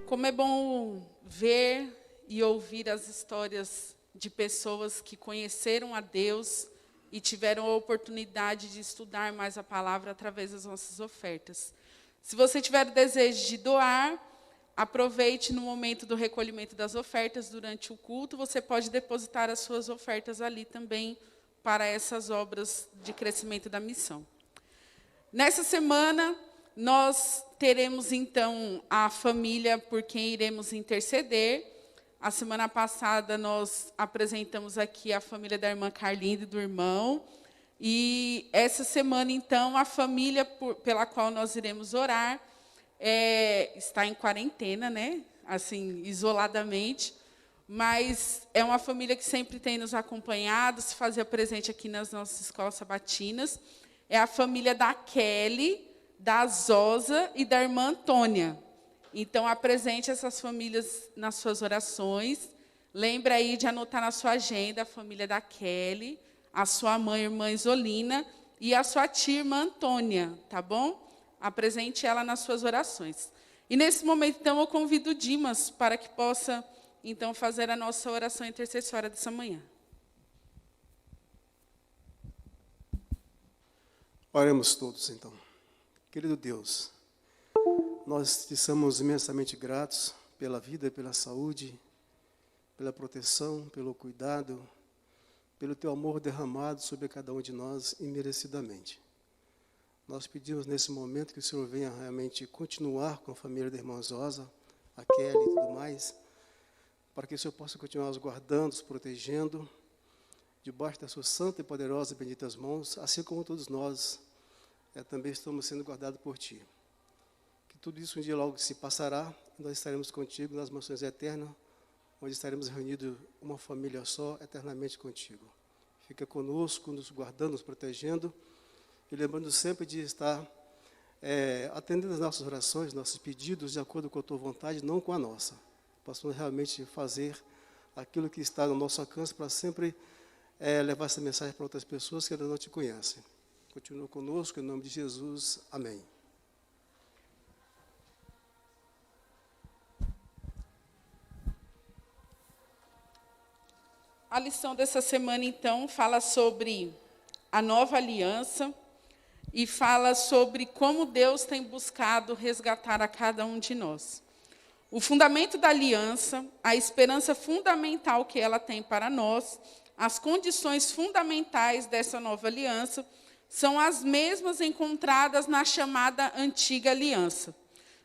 Como é bom ver e ouvir as histórias de pessoas que conheceram a Deus e tiveram a oportunidade de estudar mais a palavra através das nossas ofertas. Se você tiver o desejo de doar, aproveite no momento do recolhimento das ofertas durante o culto. Você pode depositar as suas ofertas ali também para essas obras de crescimento da missão. Nessa semana, nós teremos, então, a família por quem iremos interceder. A semana passada, nós apresentamos aqui a família da irmã Carlinda e do irmão. E essa semana, então, a família pela qual nós iremos orar está em quarentena, né? Assim, isoladamente. Mas é uma família que sempre tem nos acompanhado, se fazia presente aqui nas nossas escolas sabatinas. É a família da Kelly, da Zosa e da irmã Antônia. Então, apresente essas famílias nas suas orações. Lembre aí de anotar na sua agenda a família da Kelly, a sua mãe, irmã Isolina, e a sua tia, irmã Antônia, tá bom? Apresente ela nas suas orações. E nesse momento, então, eu convido o Dimas para que possa, então, fazer a nossa oração intercessória dessa manhã. Oremos todos, então. Querido Deus, nós te somos imensamente gratos pela vida, pela saúde, pela proteção, pelo cuidado, pelo teu amor derramado sobre cada um de nós imerecidamente. Nós pedimos nesse momento que o Senhor venha realmente continuar com a família da irmã Zosa, a Kelly e tudo mais, para que o Senhor possa continuar os guardando, os protegendo, debaixo das suas santas e poderosas e benditas mãos, assim como todos nós também estamos sendo guardados por Ti. Que tudo isso um dia logo se passará, e nós estaremos contigo nas mansões eternas, onde estaremos reunidos uma família só, eternamente contigo. Fica conosco, nos guardando, nos protegendo, e lembrando sempre de estar atendendo as nossas orações, nossos pedidos, de acordo com a Tua vontade, não com a nossa. Possamos realmente fazer aquilo que está no nosso alcance para sempre levar essa mensagem para outras pessoas que ainda não Te conhecem. Continua conosco, em nome de Jesus. Amém. A lição dessa semana, então, fala sobre a nova aliança e fala sobre como Deus tem buscado resgatar a cada um de nós. O fundamento da aliança, a esperança fundamental que ela tem para nós, as condições fundamentais dessa nova aliança são as mesmas encontradas na chamada antiga aliança.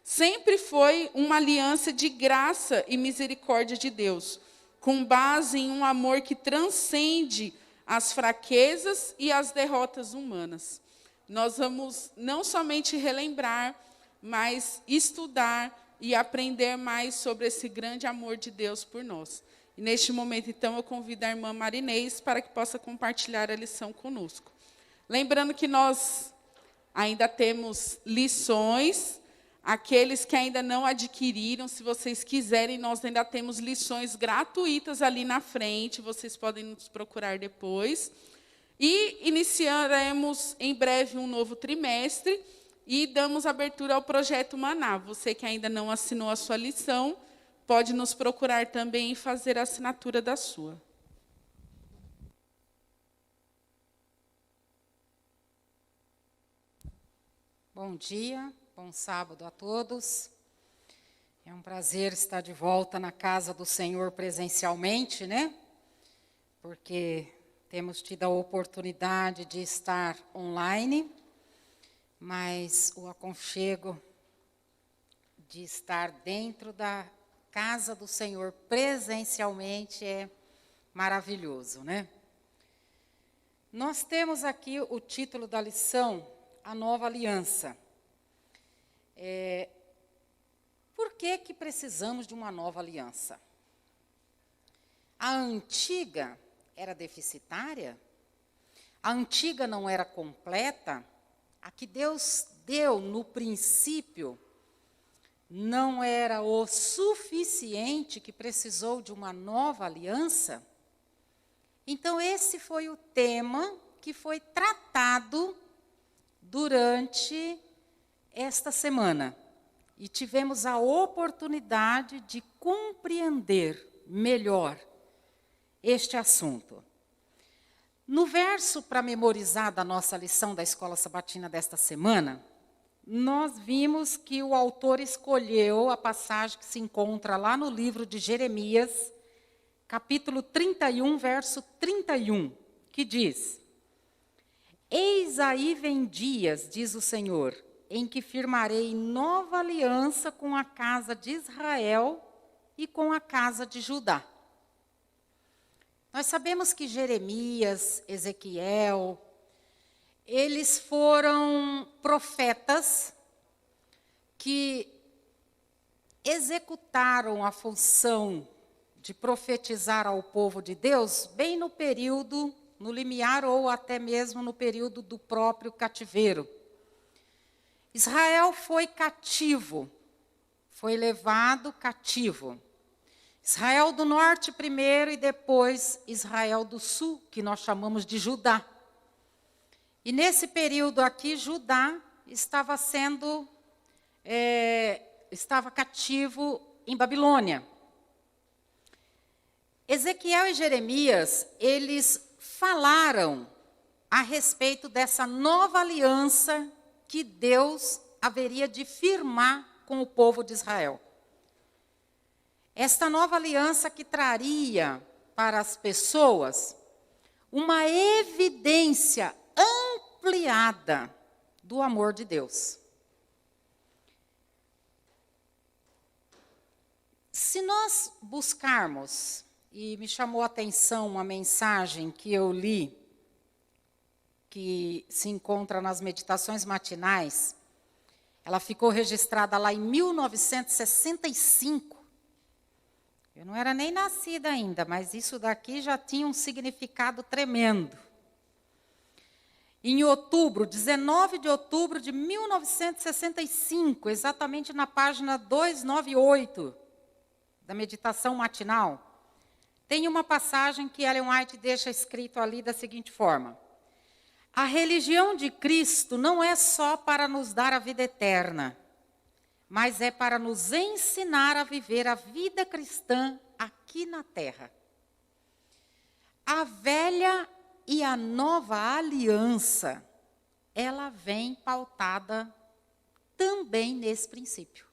Sempre foi uma aliança de graça e misericórdia de Deus, com base em um amor que transcende as fraquezas e as derrotas humanas. Nós vamos não somente relembrar, mas estudar e aprender mais sobre esse grande amor de Deus por nós. E neste momento, então, eu convido a irmã Marinês para que possa compartilhar a lição conosco. Lembrando que nós ainda temos lições, aqueles que ainda não adquiriram, se vocês quiserem, nós ainda temos lições gratuitas ali na frente, vocês podem nos procurar depois. E iniciaremos em breve um novo trimestre e damos abertura ao projeto Maná. Você que ainda não assinou a sua lição, pode nos procurar também e fazer a assinatura da sua. Bom dia, bom sábado a todos. É um prazer estar de volta na casa do Senhor presencialmente, né? Porque temos tido a oportunidade de estar online, mas o aconchego de estar dentro da casa do Senhor presencialmente é maravilhoso, né? Nós temos aqui o título da lição, a nova aliança. Por que precisamos de uma nova aliança? A antiga era deficitária? A antiga não era completa? A que Deus deu no princípio não era o suficiente que precisou de uma nova aliança? Então, esse foi o tema que foi tratado durante esta semana. e tivemos a oportunidade de compreender melhor este assunto. No verso para memorizar da nossa lição da Escola Sabatina desta semana, nós vimos que o autor escolheu a passagem que se encontra lá no livro de Jeremias, capítulo 31, verso 31, que diz: Eis aí vem dias, diz o Senhor, em que firmarei nova aliança com a casa de Israel e com a casa de Judá. Nós sabemos que Jeremias, Ezequiel, eles foram profetas que executaram a função de profetizar ao povo de Deus bem no período, no limiar ou até mesmo no período do próprio cativeiro. Israel foi cativo, foi levado cativo. Israel do norte primeiro e depois Israel do sul, que nós chamamos de Judá. E nesse período aqui, Judá estava cativo em Babilônia. Ezequiel e Jeremias, eles falaram a respeito dessa nova aliança que Deus haveria de firmar com o povo de Israel. Esta nova aliança que traria para as pessoas uma evidência ampliada do amor de Deus. Se nós buscarmos, e me chamou a atenção uma mensagem que eu li, que se encontra nas meditações matinais, ela ficou registrada lá em 1965. Eu não era nem nascida ainda, mas isso daqui já tinha um significado tremendo. Em outubro, 19 de outubro de 1965, exatamente na página 298 da meditação matinal, tem uma passagem que Ellen White deixa escrito ali da seguinte forma: a religião de Cristo não é só para nos dar a vida eterna, mas é para nos ensinar a viver a vida cristã aqui na terra. A velha e a nova aliança, ela vem pautada também nesse princípio.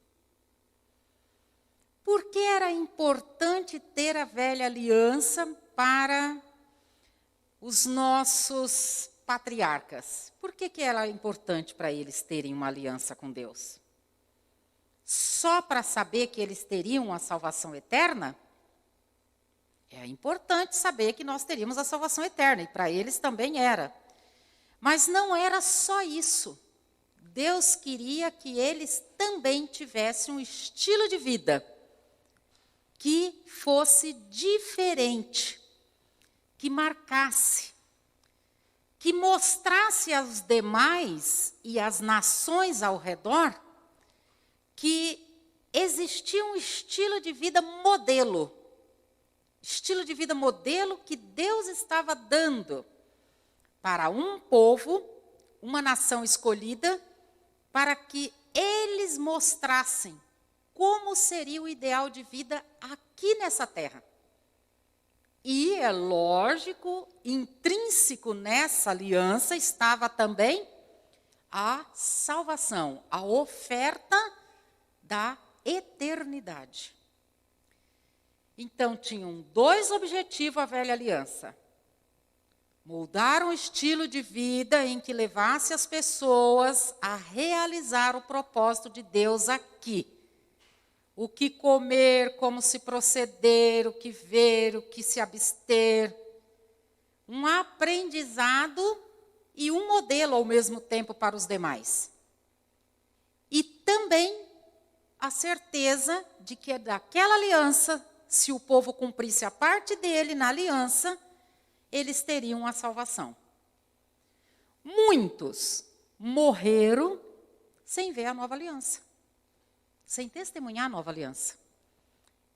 Por que era importante ter a velha aliança para os nossos patriarcas? Por que era importante para eles terem uma aliança com Deus? Só para saber que eles teriam a salvação eterna? É importante saber que nós teríamos a salvação eterna, e para eles também era. Mas não era só isso. Deus queria que eles também tivessem um estilo de vida que fosse diferente, que marcasse, que mostrasse aos demais e às nações ao redor que existia um estilo de vida modelo. Estilo de vida modelo que Deus estava dando para um povo, uma nação escolhida, para que eles mostrassem como seria o ideal de vida aqui nessa terra. E é lógico, intrínseco nessa aliança estava também a salvação, a oferta da eternidade. Então, tinham dois objetivos a velha aliança: moldar um estilo de vida em que levasse as pessoas a realizar o propósito de Deus aqui. O que comer, como se proceder, o que ver, o que se abster. Um aprendizado e um modelo ao mesmo tempo para os demais. E também a certeza de que daquela aliança, se o povo cumprisse a parte dele na aliança, eles teriam a salvação. Muitos morreram sem ver a nova aliança, sem testemunhar a nova aliança.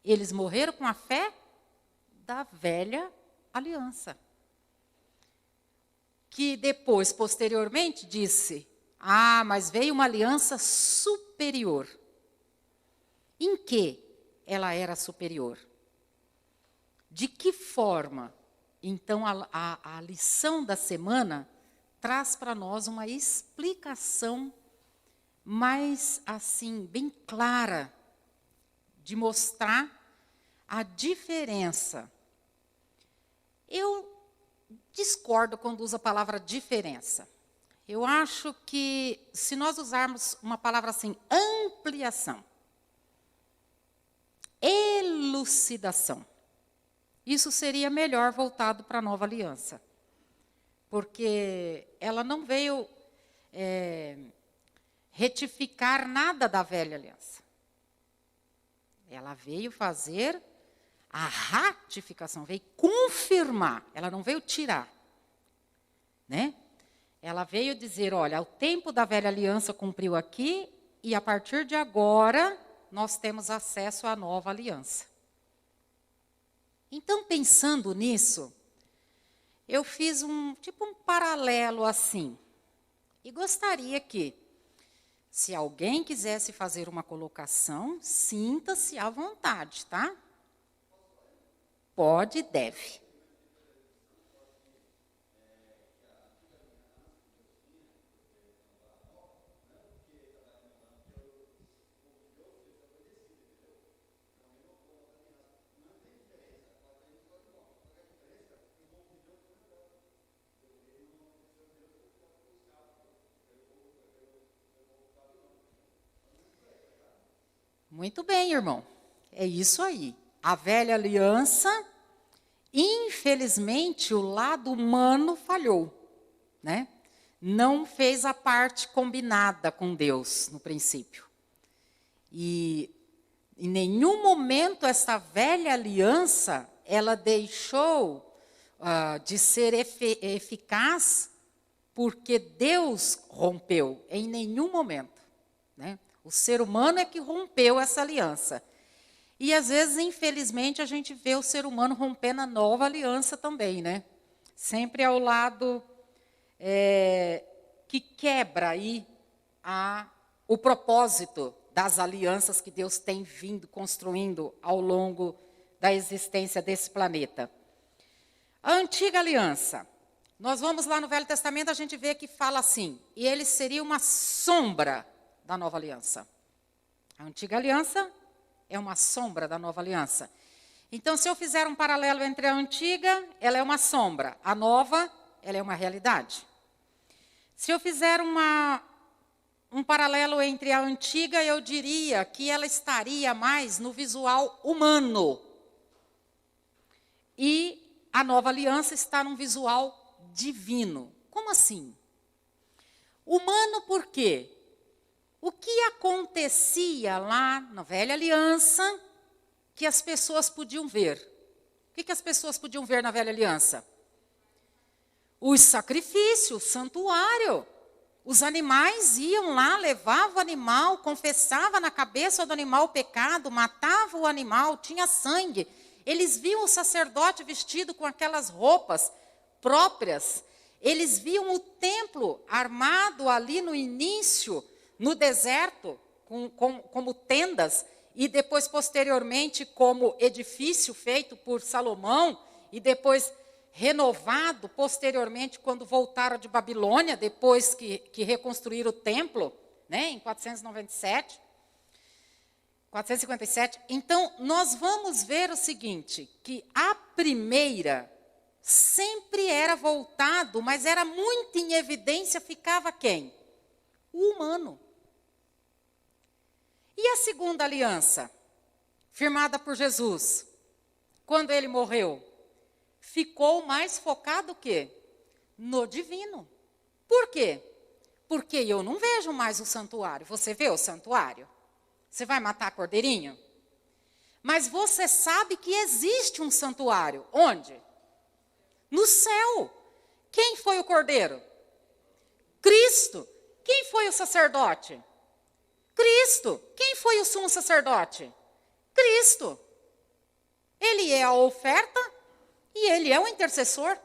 Eles morreram com a fé da velha aliança, que depois, posteriormente, disse: mas veio uma aliança superior. Em que ela era superior? De que forma? Então, a lição da semana traz para nós uma explicação mais, assim, bem clara, de mostrar a diferença. Eu discordo quando usa a palavra diferença. Eu acho que, se nós usarmos uma palavra assim, ampliação, elucidação, isso seria melhor voltado para a nova aliança. Porque ela não veio retificar nada da velha aliança. Ela veio fazer a ratificação, veio confirmar, ela não veio tirar. Né? Ela veio dizer, olha, o tempo da velha aliança cumpriu aqui, e a partir de agora, nós temos acesso à nova aliança. Então, pensando nisso, eu fiz um paralelo assim. E gostaria que, se alguém quisesse fazer uma colocação, sinta-se à vontade, tá? Pode e deve. Muito bem, irmão. É isso aí. A velha aliança, infelizmente, o lado humano falhou, né? Não fez a parte combinada com Deus no princípio. E em nenhum momento essa velha aliança, ela deixou de ser eficaz porque Deus rompeu, em nenhum momento, né? O ser humano é que rompeu essa aliança. E, às vezes, infelizmente, a gente vê o ser humano rompendo a nova aliança também, né? Sempre ao lado que quebra aí o propósito das alianças que Deus tem vindo construindo ao longo da existência desse planeta. A antiga aliança. Nós vamos lá no Velho Testamento, a gente vê que fala assim, e ele seria uma sombra da nova aliança. A antiga aliança é uma sombra da nova aliança. Então, se eu fizer um paralelo entre a antiga, ela é uma sombra. A nova, ela é uma realidade. Se eu fizer um paralelo entre a antiga, eu diria que ela estaria mais no visual humano. E a nova aliança está num visual divino. Como assim? Humano por quê? O que acontecia lá na velha aliança que as pessoas podiam ver? O que as pessoas podiam ver na velha aliança? Os sacrifícios, o santuário. Os animais iam lá, levavam o animal, confessava na cabeça do animal o pecado, matava o animal, tinha sangue. Eles viam o sacerdote vestido com aquelas roupas próprias. Eles viam o templo armado ali no início, no deserto, como tendas, e depois, posteriormente, como edifício feito por Salomão, e depois renovado, posteriormente, quando voltaram de Babilônia, depois que reconstruíram o templo, né, em 497. Então, nós vamos ver o seguinte, que a primeira sempre era voltado, mas era muito em evidência, ficava quem? O humano. E a segunda aliança, firmada por Jesus, quando ele morreu, ficou mais focado o quê? No divino. Por quê? Porque eu não vejo mais o santuário. Você vê o santuário? Você vai matar cordeirinho? Mas você sabe que existe um santuário. Onde? No céu. Quem foi o cordeiro? Cristo. Quem foi o sacerdote? Cristo. Quem foi o sumo sacerdote? Cristo. Ele é a oferta e ele é o intercessor.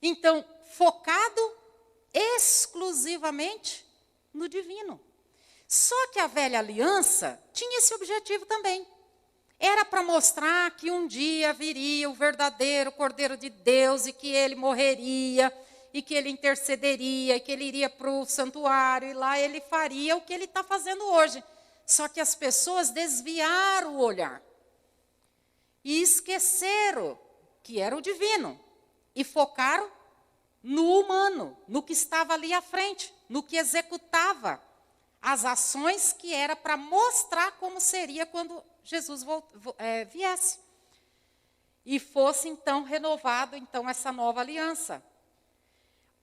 Então, focado exclusivamente no divino. Só que a velha aliança tinha esse objetivo também. Era para mostrar que um dia viria o verdadeiro Cordeiro de Deus e que ele morreria, e que ele intercederia, e que ele iria para o santuário, e lá ele faria o que ele está fazendo hoje. Só que as pessoas desviaram o olhar e esqueceram que era o divino e focaram no humano, no que estava ali à frente, no que executava as ações que era para mostrar como seria quando Jesus viesse. E fosse então renovado então essa nova aliança.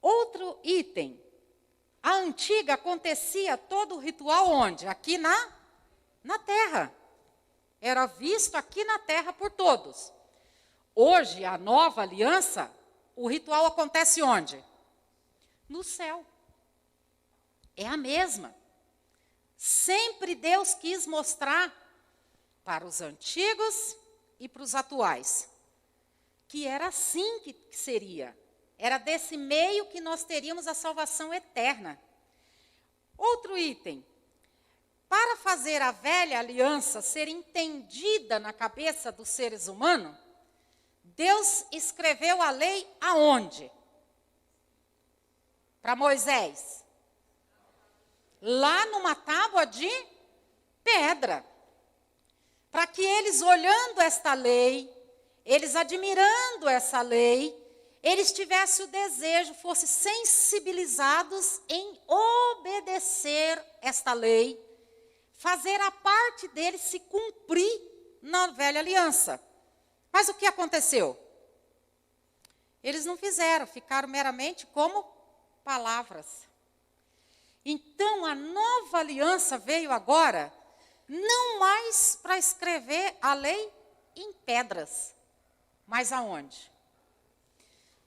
Outro item, a antiga acontecia todo o ritual onde? Aqui na terra. Era visto aqui na terra por todos. Hoje, a nova aliança, o ritual acontece onde? No céu. É a mesma. Sempre Deus quis mostrar para os antigos e para os atuais que era assim que seria. Era desse meio que nós teríamos a salvação eterna. Outro item. Para fazer a velha aliança ser entendida na cabeça dos seres humanos, Deus escreveu a lei aonde? Para Moisés. Lá numa tábua de pedra. Para que eles, olhando esta lei, eles admirando essa lei, eles tivessem o desejo, fossem sensibilizados em obedecer esta lei, fazer a parte deles se cumprir na velha aliança. Mas o que aconteceu? Eles não fizeram, ficaram meramente como palavras. Então, a nova aliança veio agora, não mais para escrever a lei em pedras, mas aonde?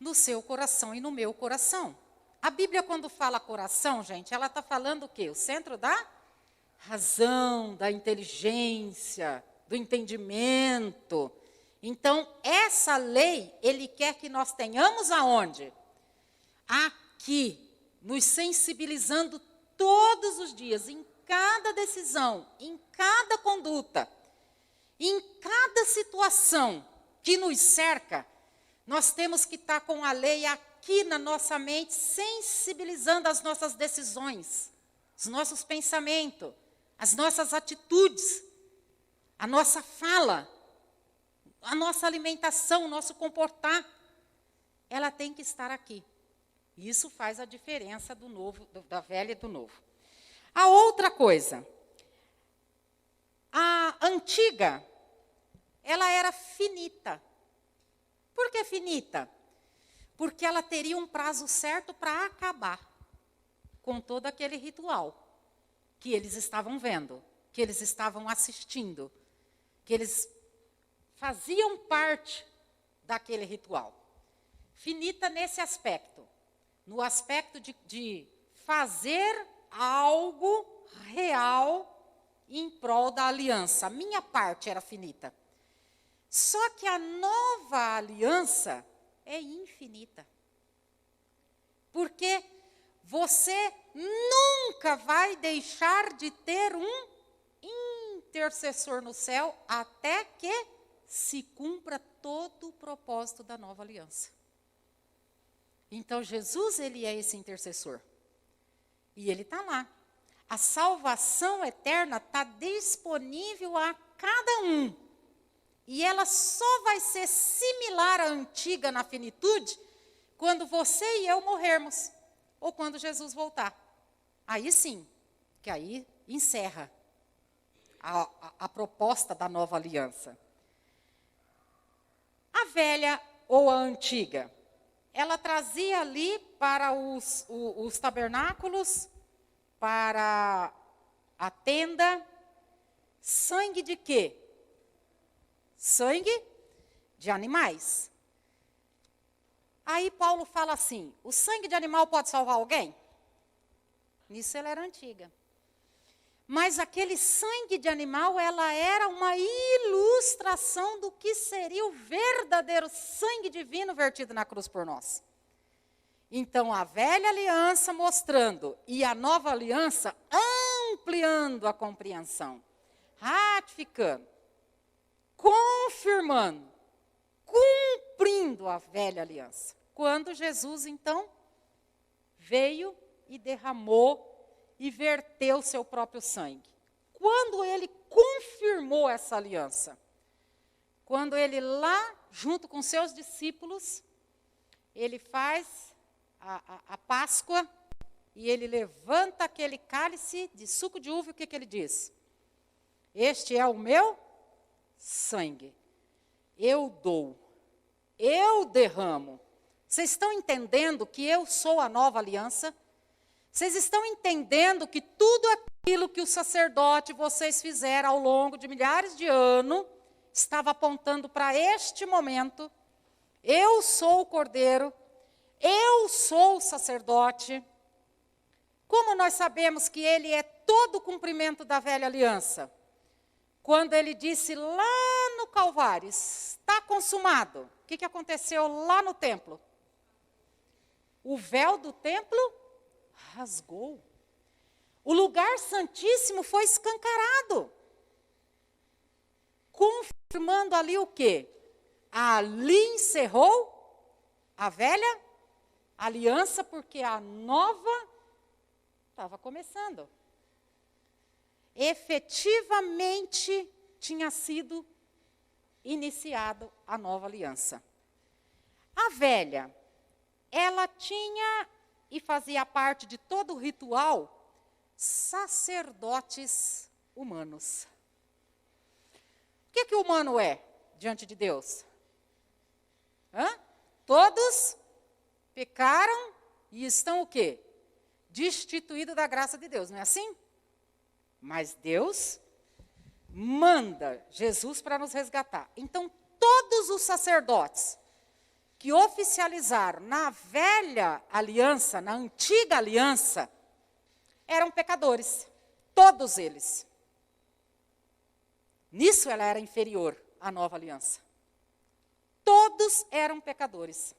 No seu coração e no meu coração. A Bíblia, quando fala coração, gente, ela está falando o quê? O centro da razão, da inteligência, do entendimento. Então, essa lei, ele quer que nós tenhamos aonde? Aqui, nos sensibilizando todos os dias, em cada decisão, em cada conduta, em cada situação que nos cerca, nós temos que estar com a lei aqui na nossa mente, sensibilizando as nossas decisões, os nossos pensamentos, as nossas atitudes, a nossa fala, a nossa alimentação, o nosso comportar. Ela tem que estar aqui. Isso faz a diferença do novo, da velha e do novo. A outra coisa, a antiga, ela era finita. Por que finita? Porque ela teria um prazo certo para acabar com todo aquele ritual que eles estavam vendo, que eles estavam assistindo, que eles faziam parte daquele ritual. Finita nesse aspecto, no aspecto de fazer algo real em prol da aliança. A minha parte era finita. Só que a nova aliança é infinita. Porque você nunca vai deixar de ter um intercessor no céu até que se cumpra todo o propósito da nova aliança. Então, Jesus, ele é esse intercessor. E ele está lá. A salvação eterna está disponível a cada um. E ela só vai ser similar à antiga na finitude quando você e eu morrermos. Ou quando Jesus voltar. Aí sim, que aí encerra a proposta da nova aliança. A velha ou a antiga, ela trazia ali para os tabernáculos, para a tenda, sangue de quê? Sangue de animais. Aí Paulo fala assim, o sangue de animal pode salvar alguém? Nisso ela era antiga. Mas aquele sangue de animal, ela era uma ilustração do que seria o verdadeiro sangue divino vertido na cruz por nós. Então, a velha aliança mostrando e a nova aliança, ampliando a compreensão, ratificando, confirmando, cumprindo a velha aliança. Quando Jesus, então, veio e derramou e verteu seu próprio sangue. Quando ele confirmou essa aliança, quando ele lá, junto com seus discípulos, ele faz a Páscoa e ele levanta aquele cálice de suco de uva, e o que ele diz? Este é o meu sangue. Eu dou, eu derramo. Vocês estão entendendo que eu sou a nova aliança? Vocês estão entendendo que tudo aquilo que o sacerdote vocês fizeram ao longo de milhares de anos estava apontando para este momento? Eu sou o Cordeiro, eu sou o sacerdote. Como nós sabemos que ele é todo o cumprimento da velha aliança? Quando ele disse lá no Calvário, está consumado. O que aconteceu lá no templo? O véu do templo rasgou. O lugar santíssimo foi escancarado. Confirmando ali o quê? Ali encerrou a velha aliança, porque a nova estava começando. Efetivamente tinha sido iniciado a nova aliança. A velha, ela tinha e fazia parte de todo o ritual sacerdotes humanos. O que o humano é diante de Deus? Todos pecaram e estão o quê? Destituídos da graça de Deus, não é assim? Mas Deus manda Jesus para nos resgatar. Então, todos os sacerdotes que oficializaram na velha aliança, na antiga aliança, eram pecadores. Todos eles. Nisso ela era inferior à nova aliança. Todos eram pecadores.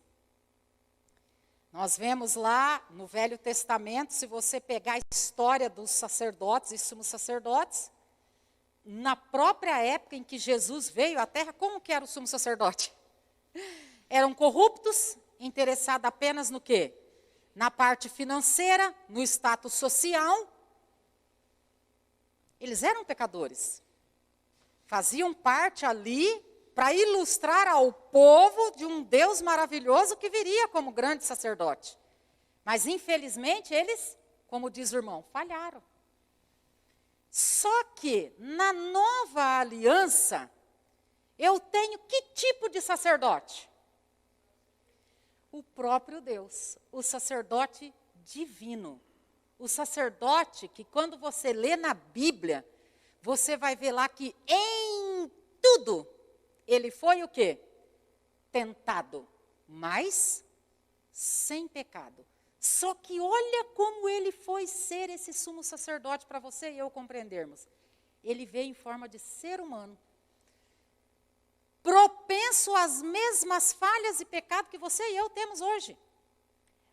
Nós vemos lá no Velho Testamento, se você pegar a história dos sacerdotes e sumos sacerdotes, na própria época em que Jesus veio à terra, como que era o sumo sacerdote? Eram corruptos, interessados apenas no quê? Na parte financeira, no status social. Eles eram pecadores. Faziam parte ali para ilustrar ao povo de um Deus maravilhoso que viria como grande sacerdote. Mas, infelizmente, eles, como diz o irmão, falharam. Só que, na nova aliança, eu tenho que tipo de sacerdote? O próprio Deus, o sacerdote divino. O sacerdote que, quando você lê na Bíblia, você vai ver lá que em tudo ele foi o quê? Tentado, mas sem pecado. Só que olha como ele foi ser esse sumo sacerdote para você e eu compreendermos. Ele veio em forma de ser humano, propenso às mesmas falhas e pecados que você e eu temos hoje.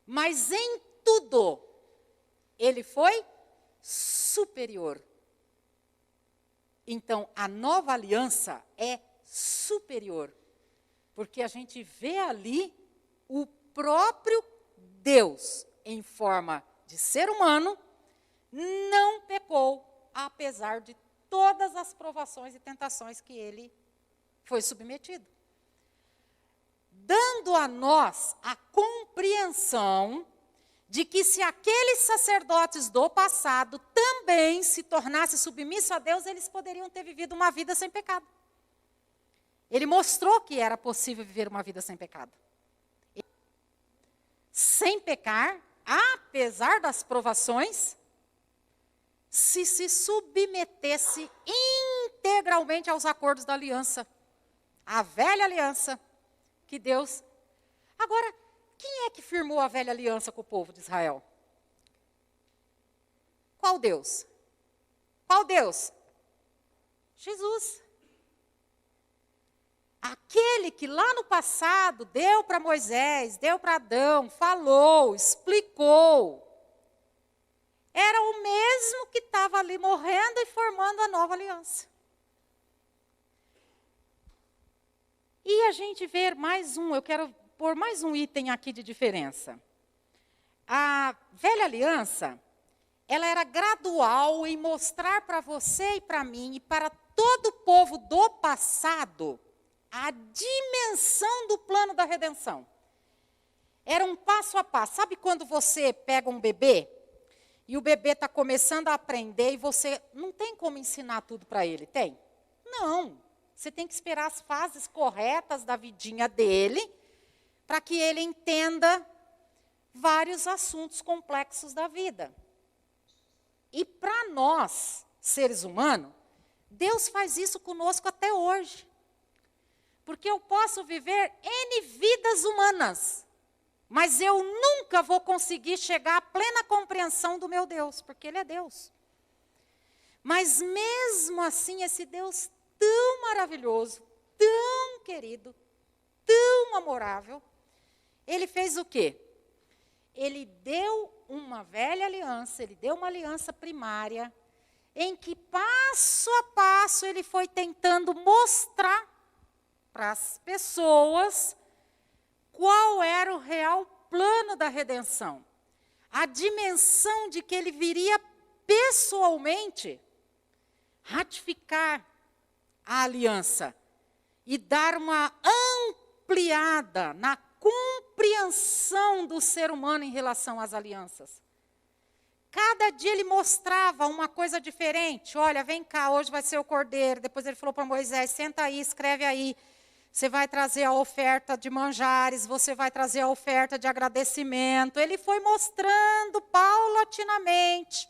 Mas em tudo, ele foi superior. Então, a nova aliança é superior, porque a gente vê ali o próprio Deus, em forma de ser humano, não pecou, apesar de todas as provações e tentações que ele foi submetido. Dando a nós a compreensão de que se aqueles sacerdotes do passado também se tornassem submissos a Deus, eles poderiam ter vivido uma vida sem pecado. Ele mostrou que era possível viver uma vida sem pecado. Sem pecar, apesar das provações, se submetesse integralmente aos acordos da aliança. A velha aliança que Deus... Agora, quem é que firmou a velha aliança com o povo de Israel? Qual Deus? Qual Deus? Jesus. Aquele que lá no passado deu para Moisés, deu para Adão, falou, explicou. era o mesmo que estava ali morrendo e formando a nova aliança. E a gente vê mais um, eu quero pôr mais um item aqui de diferença. A velha aliança, ela era gradual em mostrar para você e para mim e para todo o povo do passado a dimensão do plano da redenção. Era um passo a passo. Sabe quando você pega um bebê e o bebê está começando a aprender e você não tem como ensinar tudo para ele, tem? Não. Você tem que esperar as fases corretas da vidinha dele para que ele entenda vários assuntos complexos da vida. E para nós, seres humanos, Deus faz isso conosco até hoje. Porque eu posso viver N vidas humanas, mas eu nunca vou conseguir chegar à plena compreensão do meu Deus, porque Ele é Deus. Mas mesmo assim, esse Deus tão maravilhoso, tão querido, tão amorável, Ele fez o quê? Ele deu uma velha aliança, Ele deu uma aliança primária, em que passo a passo Ele foi tentando mostrar para as pessoas qual era o real plano da redenção. A dimensão de que Ele viria pessoalmente ratificar a aliança e dar uma ampliada na compreensão do ser humano em relação às alianças. Cada dia ele mostrava uma coisa diferente. Olha, vem cá, hoje vai ser o cordeiro. Depois ele falou para Moisés, senta aí, escreve aí. Você vai trazer a oferta de manjares, você vai trazer a oferta de agradecimento. Ele foi mostrando paulatinamente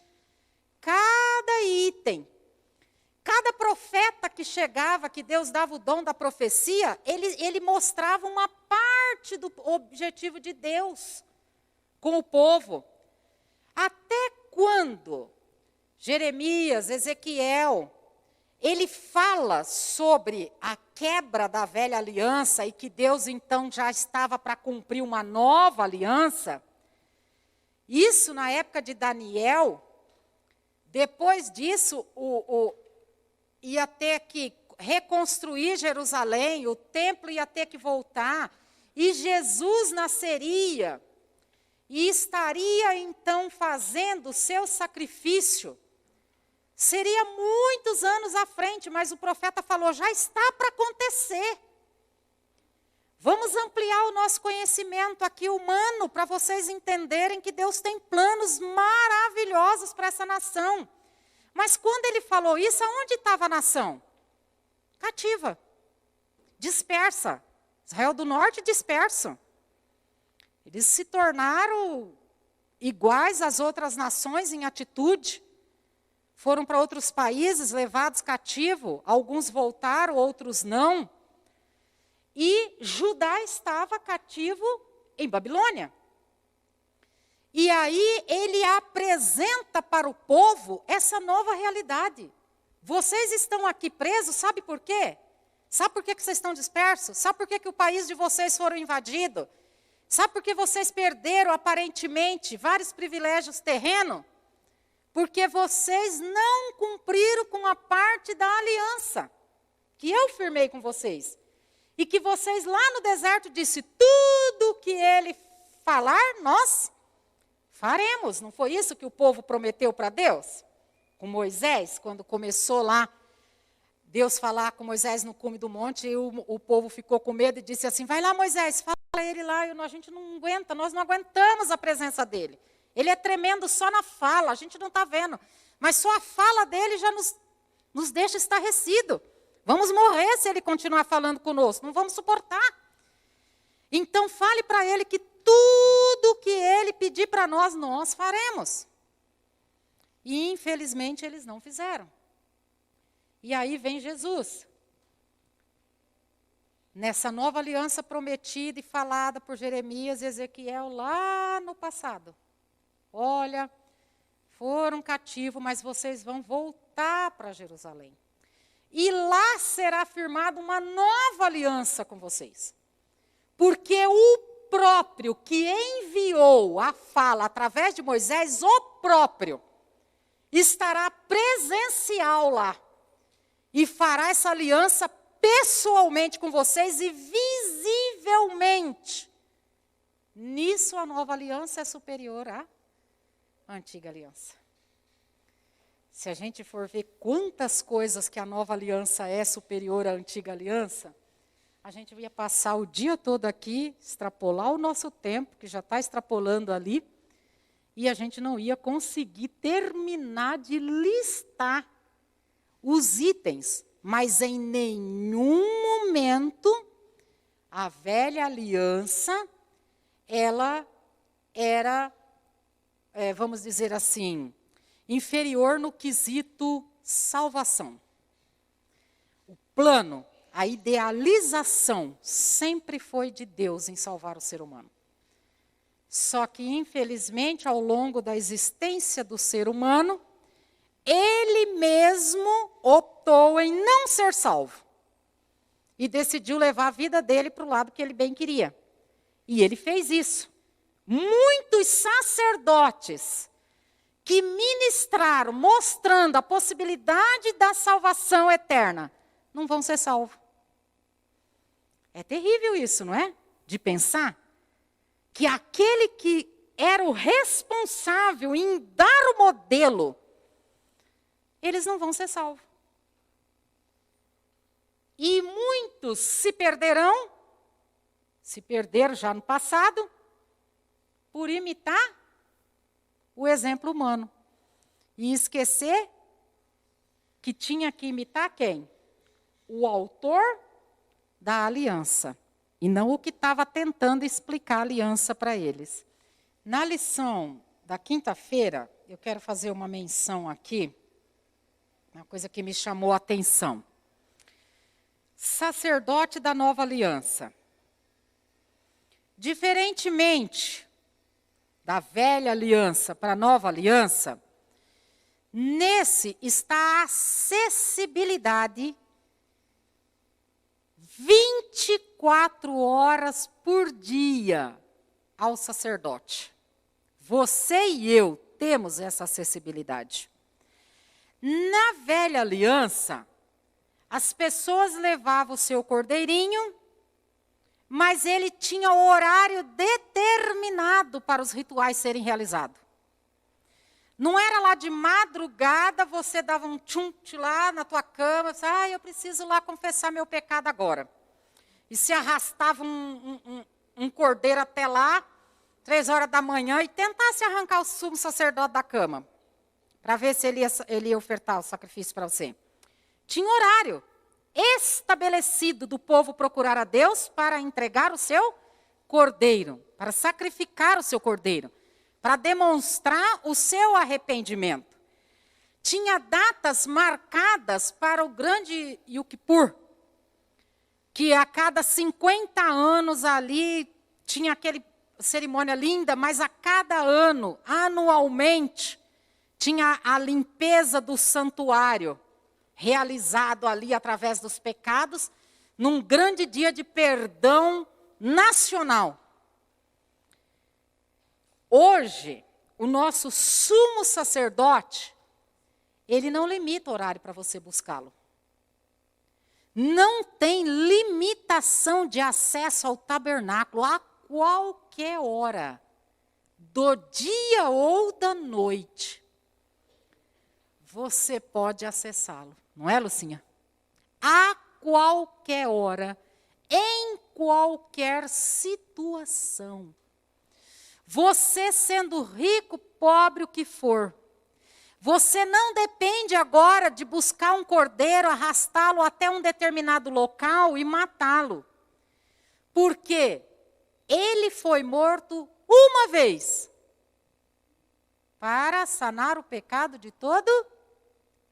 cada item. Cada profeta que chegava, que Deus dava o dom da profecia, ele mostrava uma parte do objetivo de Deus com o povo. Até quando Jeremias, Ezequiel, ele fala sobre a quebra da velha aliança e que Deus então já estava para cumprir uma nova aliança, isso na época de Daniel, depois disso, ia ter que reconstruir Jerusalém, o templo ia ter que voltar, e Jesus nasceria, e estaria então fazendo o seu sacrifício. Seria muitos anos à frente, mas o profeta falou, já está para acontecer. Vamos ampliar o nosso conhecimento aqui humano, para vocês entenderem que Deus tem planos maravilhosos para essa nação. Mas quando ele falou isso, aonde estava a nação? Cativa, dispersa. Israel do Norte disperso. Eles se tornaram iguais às outras nações em atitude. Foram para outros países, levados cativo. Alguns voltaram, outros não. E Judá estava cativo em Babilônia. E aí ele apresenta para o povo essa nova realidade. Vocês estão aqui presos, sabe por quê? Sabe por que vocês estão dispersos? Sabe por que o país de vocês foram invadido? Sabe por que vocês perderam, aparentemente, vários privilégios terrenos? Porque vocês não cumpriram com a parte da aliança que eu firmei com vocês. E que vocês lá no deserto disse, tudo que ele falar, nós faremos. Não foi isso que o povo prometeu para Deus? Com Moisés, quando começou lá, Deus falar com Moisés no cume do monte, e o povo ficou com medo e disse assim, vai lá Moisés, fala ele lá, a gente não aguenta, nós não aguentamos a presença dele. Ele é tremendo só na fala, a gente não está vendo. Mas só a fala dele já nos deixa estarrecido. Vamos morrer se ele continuar falando conosco, não vamos suportar. Então fale para ele que tudo que ele pedir para nós, nós faremos. E infelizmente eles não fizeram. E aí vem Jesus. Nessa nova aliança prometida e falada por Jeremias e Ezequiel lá no passado. Olha, foram cativos, mas vocês vão voltar para Jerusalém. E lá será firmada uma nova aliança com vocês. Porque o próprio que enviou a fala através de Moisés, o próprio, estará presencial lá e fará essa aliança pessoalmente com vocês e visivelmente. Nisso a nova aliança é superior à antiga aliança. Se a gente for ver quantas coisas que a nova aliança é superior à antiga aliança, a gente ia passar o dia todo aqui, extrapolar o nosso tempo, que já está extrapolando ali, e a gente não ia conseguir terminar de listar os itens, mas em nenhum momento a velha aliança, ela era, vamos dizer assim, inferior no quesito salvação. O plano, a idealização sempre foi de Deus em salvar o ser humano. Só que, infelizmente, ao longo da existência do ser humano, ele mesmo optou em não ser salvo. E decidiu levar a vida dele para o lado que ele bem queria. E ele fez isso. Muitos sacerdotes que ministraram, mostrando a possibilidade da salvação eterna, não vão ser salvos. É terrível isso, não é? De pensar que aquele que era o responsável em dar o modelo, eles não vão ser salvos. E muitos se perderam, se perderam já no passado, por imitar o exemplo humano. E esquecer que tinha que imitar quem? O autor da aliança. E não o que estava tentando explicar a aliança para eles. Na lição da quinta-feira, eu quero fazer uma menção aqui, uma coisa que me chamou a atenção. Sacerdote da nova aliança. Diferentemente da velha aliança para a nova aliança, nesse está a acessibilidade 24 horas por dia ao sacerdote. Você e eu temos essa acessibilidade. Na velha aliança, as pessoas levavam o seu cordeirinho, mas ele tinha o horário determinado para os rituais serem realizados. Não era lá de madrugada, você dava um tchum-tch lá na tua cama, você, eu preciso lá confessar meu pecado agora. E se arrastava um cordeiro até lá, 3 horas da manhã, e tentasse arrancar o sumo sacerdote da cama, para ver se ele ia ofertar o sacrifício para você. Tinha horário estabelecido do povo procurar a Deus para entregar o seu cordeiro, para sacrificar o seu cordeiro, para demonstrar o seu arrependimento. Tinha datas marcadas para o grande Yom Kippur, que a cada 50 anos ali tinha aquele cerimônia linda, mas a cada ano, anualmente, tinha a limpeza do santuário, realizado ali através dos pecados, num grande dia de perdão nacional. Hoje, o nosso sumo sacerdote, ele não limita o horário para você buscá-lo. Não tem limitação de acesso ao tabernáculo a qualquer hora, do dia ou da noite. Você pode acessá-lo, não é, Lucinha? A qualquer hora, em qualquer situação. Você sendo rico, pobre, o que for. Você não depende agora de buscar um cordeiro, arrastá-lo até um determinado local e matá-lo. Porque ele foi morto uma vez para sanar o pecado de todo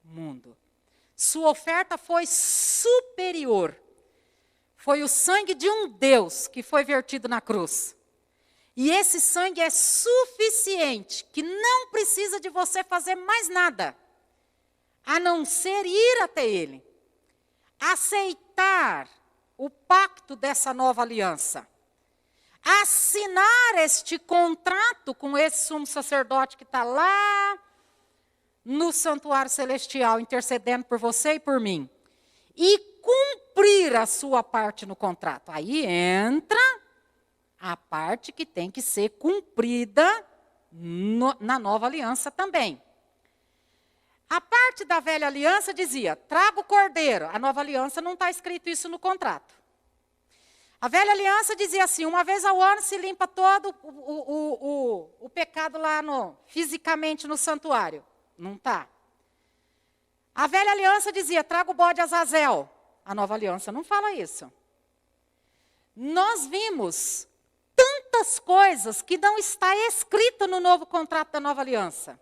mundo. Sua oferta foi superior. Foi o sangue de um Deus que foi vertido na cruz. E esse sangue é suficiente, que não precisa de você fazer mais nada, a não ser ir até Ele. Aceitar o pacto dessa nova aliança. Assinar este contrato com esse sumo sacerdote que está lá no santuário celestial, intercedendo por você e por mim, e cumprir a sua parte no contrato. Aí entra a parte que tem que ser cumprida na nova aliança também. A parte da velha aliança dizia, traga o cordeiro. A nova aliança não está escrito isso no contrato. A velha aliança dizia assim, uma vez ao ano se limpa todo o pecado lá fisicamente no santuário. Não está. A velha aliança dizia, traga o bode Azazel. A nova aliança não fala isso. Nós vimos tantas coisas que não está escrito no novo contrato da nova aliança.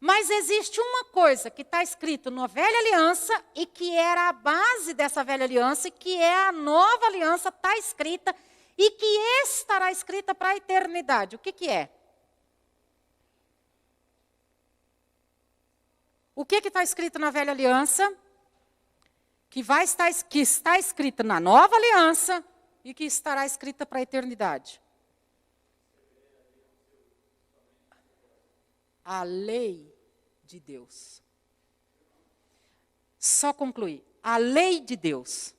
Mas existe uma coisa que está escrito na velha aliança e que era a base dessa velha aliança e que é a nova aliança, está escrita e que estará escrita para a eternidade. O que que é? O que está escrito na velha aliança? Que está escrita na nova aliança e que estará escrita para a eternidade. A lei de Deus. Só concluir. A lei de Deus.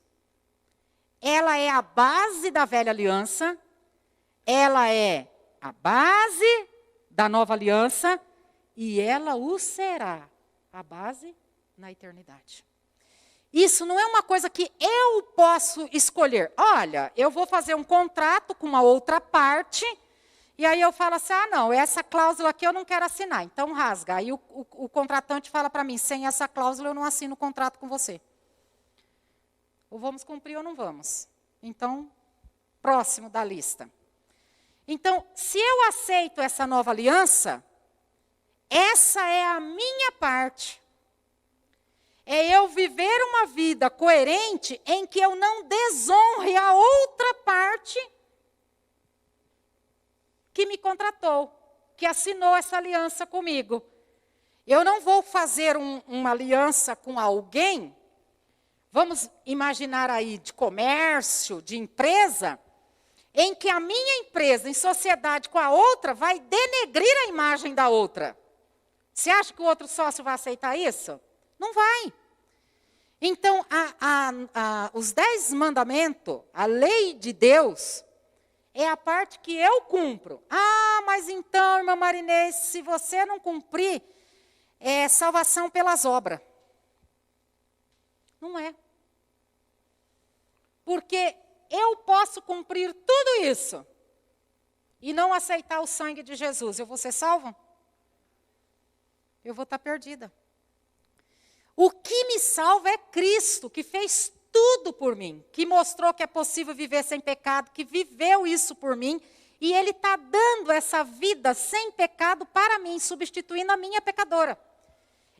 Ela é a base da velha aliança, ela é a base da nova aliança e ela o será a base na eternidade. Isso não é uma coisa que eu posso escolher. Olha, eu vou fazer um contrato com uma outra parte, e aí eu falo assim, não, essa cláusula aqui eu não quero assinar, então rasga. Aí o contratante fala para mim, sem essa cláusula eu não assino o contrato com você. Ou vamos cumprir ou não vamos. Então, próximo da lista. Então, se eu aceito essa nova aliança, essa é a minha parte. É eu viver uma vida coerente em que eu não desonre a outra parte que me contratou, que assinou essa aliança comigo. Eu não vou fazer uma aliança com alguém, vamos imaginar aí, de comércio, de empresa, em que a minha empresa, em sociedade com a outra, vai denegrir a imagem da outra. Você acha que o outro sócio vai aceitar isso? Não vai. Então, os 10 mandamentos, a lei de Deus, é a parte que eu cumpro. Mas então, irmã Marinês, se você não cumprir, é salvação pelas obras. Não é. Porque eu posso cumprir tudo isso e não aceitar o sangue de Jesus. Eu vou ser salva? Eu vou estar perdida. O que me salva é Cristo, que fez tudo por mim, que mostrou que é possível viver sem pecado, que viveu isso por mim, e Ele está dando essa vida sem pecado para mim, substituindo a minha pecadora.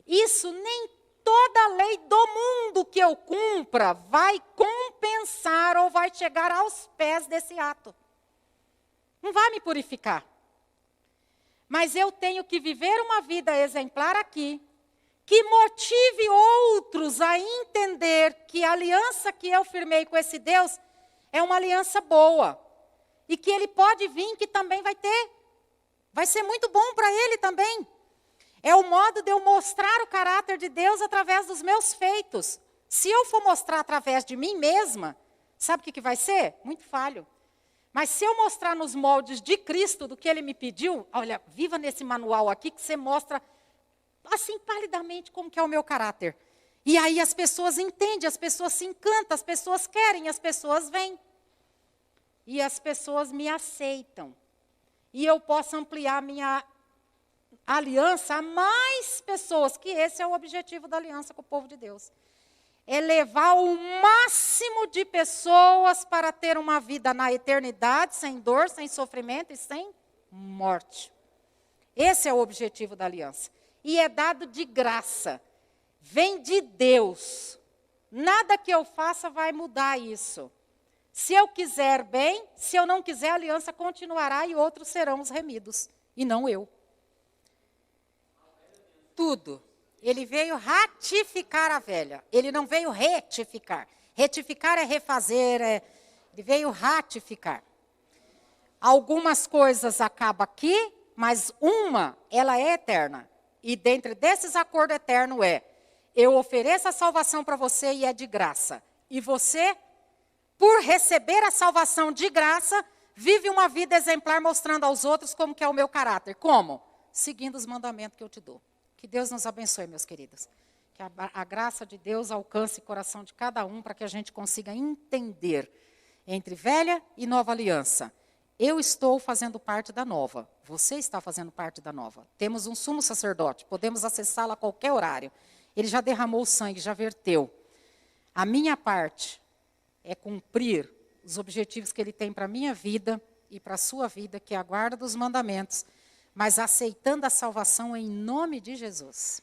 Isso nem toda lei do mundo que eu cumpra vai compensar ou vai chegar aos pés desse ato. Não vai me purificar. Mas eu tenho que viver uma vida exemplar aqui, que motive outros a entender que a aliança que eu firmei com esse Deus é uma aliança boa. E que Ele pode vir, que também vai ser muito bom para Ele também. É o modo de eu mostrar o caráter de Deus através dos meus feitos. Se eu for mostrar através de mim mesma, sabe o que vai ser? Muito falho. Mas se eu mostrar nos moldes de Cristo, do que Ele me pediu, olha, viva nesse manual aqui que você mostra assim, palidamente, como que é o meu caráter. E aí as pessoas entendem, as pessoas se encantam, as pessoas querem, as pessoas vêm. E as pessoas me aceitam. E eu posso ampliar minha aliança a mais pessoas, que esse é o objetivo da aliança com o povo de Deus. É levar o máximo de pessoas para ter uma vida na eternidade, sem dor, sem sofrimento e sem morte. Esse é o objetivo da aliança. E é dado de graça. Vem de Deus. Nada que eu faça vai mudar isso. Se eu quiser bem, se eu não quiser, a aliança continuará e outros serão os remidos. E não eu. Tudo. Ele veio ratificar a velha. Ele não veio retificar. Retificar é refazer. Ele veio ratificar. Algumas coisas acabam aqui, mas ela é eterna. E dentro desses acordos eternos eu ofereço a salvação para você e é de graça. E você, por receber a salvação de graça, vive uma vida exemplar mostrando aos outros como que é o meu caráter. Como? Seguindo os mandamentos que eu te dou. Que Deus nos abençoe, meus queridos. Que a graça de Deus alcance o coração de cada um para que a gente consiga entender entre velha e nova aliança. Eu estou fazendo parte da nova. Você está fazendo parte da nova. Temos um sumo sacerdote. Podemos acessá-lo a qualquer horário. Ele já derramou o sangue, já verteu. A minha parte é cumprir os objetivos que ele tem para a minha vida e para a sua vida, que é a guarda dos mandamentos, mas aceitando a salvação em nome de Jesus.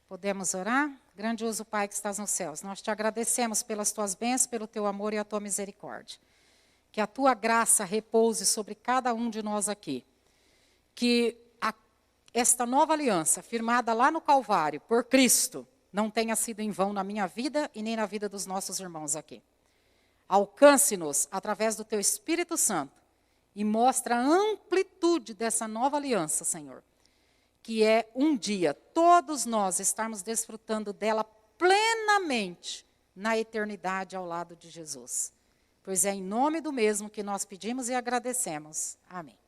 Podemos orar? Grandioso Pai que estás nos céus, nós te agradecemos pelas tuas bênçãos, pelo teu amor e a tua misericórdia. Que a tua graça repouse sobre cada um de nós aqui. Que esta nova aliança, firmada lá no Calvário, por Cristo, não tenha sido em vão na minha vida e nem na vida dos nossos irmãos aqui. Alcance-nos através do teu Espírito Santo e mostra a amplitude dessa nova aliança, Senhor. Que é um dia todos nós estarmos desfrutando dela plenamente na eternidade ao lado de Jesus. Pois é em nome do mesmo que nós pedimos e agradecemos. Amém.